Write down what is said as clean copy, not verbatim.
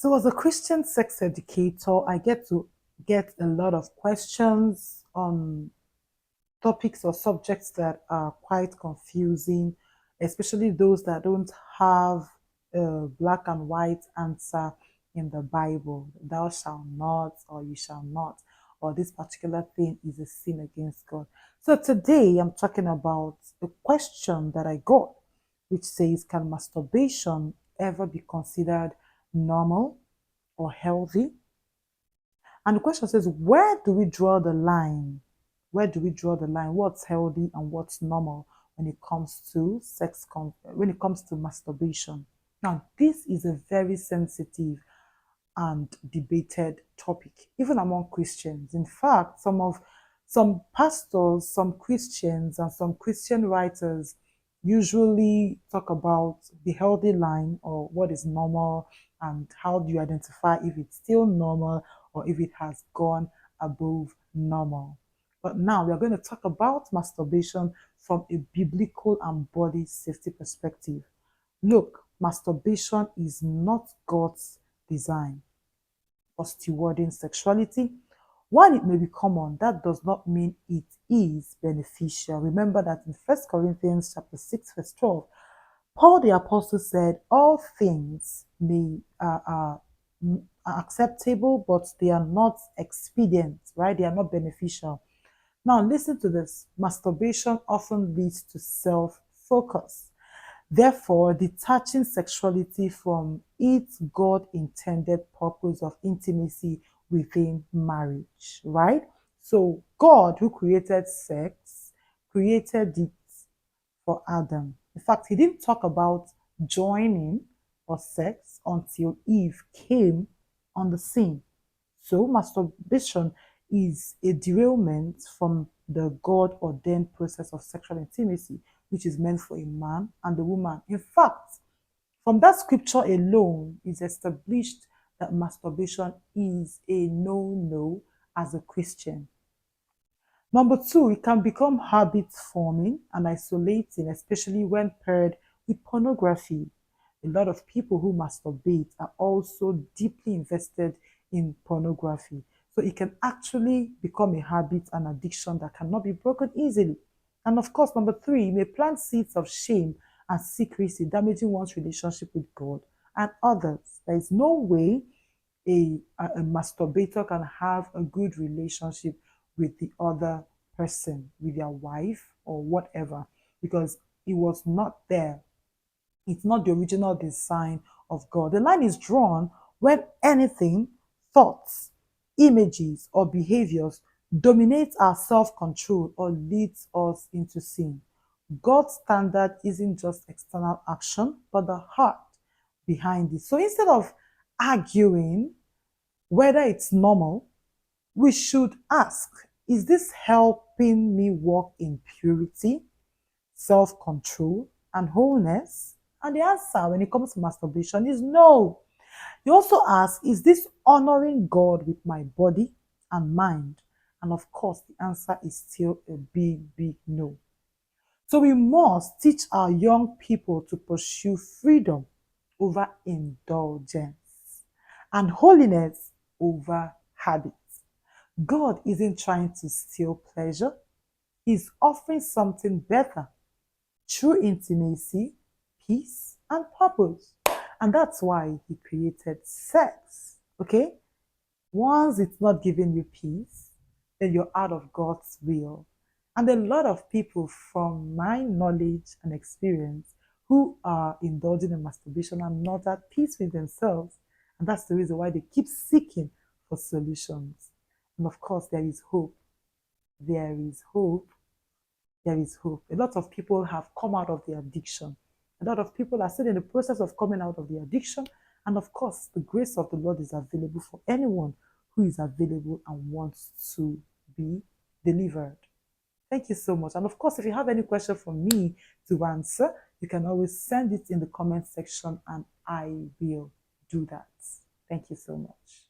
So as a Christian sex educator, I get to get a lot of questions on topics or subjects that are quite confusing, especially those that don't have a black and white answer in the Bible. Thou shalt not, or you shall not, or this particular thing is a sin against God. So today I'm talking about a question that I got, which says, can masturbation ever be considered normal or healthy? And the question says, where do we draw the line? Where do we draw the line? What's healthy and what's normal when it comes to when it comes to masturbation? Now, this is a very sensitive and debated topic, even among Christians. In fact, some pastors, some Christians, and some Christian writers usually talk about the healthy line or what is normal and how do you identify if it's still normal or if it has gone above normal. But now we are going to talk about masturbation from a biblical and body safety perspective. Look, masturbation is not God's design for stewarding sexuality. While it may be common, that does not mean it is beneficial. Remember that in 1 Corinthians chapter 6, verse 12, Paul the apostle said, all things are acceptable, but they are not expedient, right? They are not beneficial. Now, listen to this. Masturbation often leads to self-focus. Therefore, detaching sexuality from its God-intended purpose of intimacy within marriage, right? So, God, who created sex, created it for Adam. In fact, he didn't talk about joining or sex until Eve came on the scene. So, masturbation is a derailment from the God ordained process of sexual intimacy, which is meant for a man and a woman. In fact, from that scripture alone, it's established that masturbation is a no-no as a Christian. Number two, it can become habit forming and isolating, especially when paired with pornography. A lot of people who masturbate are also deeply invested in pornography. So it can actually become a habit and addiction that cannot be broken easily. And of course, number three, it may plant seeds of shame and secrecy, damaging one's relationship with God and others. There is no way a masturbator can have a good relationship with the other person, with their wife or whatever, because it was not there. It's not the original design of God. The line is drawn when anything, thoughts, images, or behaviors dominate our self-control or leads us into sin. God's standard isn't just external action, but the heart behind it. So instead of arguing whether it's normal, we should ask, is this helping me walk in purity, self-control, and wholeness? And the answer when it comes to masturbation is no. You also ask, is this honoring God with my body and mind? And of course, the answer is still a big, big no. So we must teach our young people to pursue freedom over indulgence and holiness over habits. God isn't trying to steal pleasure. He's offering something better, true intimacy, peace, and purpose. And that's why he created sex, okay? Once it's not giving you peace, then you're out of God's will. And a lot of people, from my knowledge and experience, who are indulging in masturbation are not at peace with themselves. And that's the reason why they keep seeking for solutions. And of course, there is hope. There is hope. There is hope. A lot of people have come out of the addiction. A lot of people are still in the process of coming out of the addiction. And of course, the grace of the Lord is available for anyone who is available and wants to be delivered. Thank you so much. And of course, if you have any question for me to answer, you can always send it in the comment section and I will do that. Thank you so much.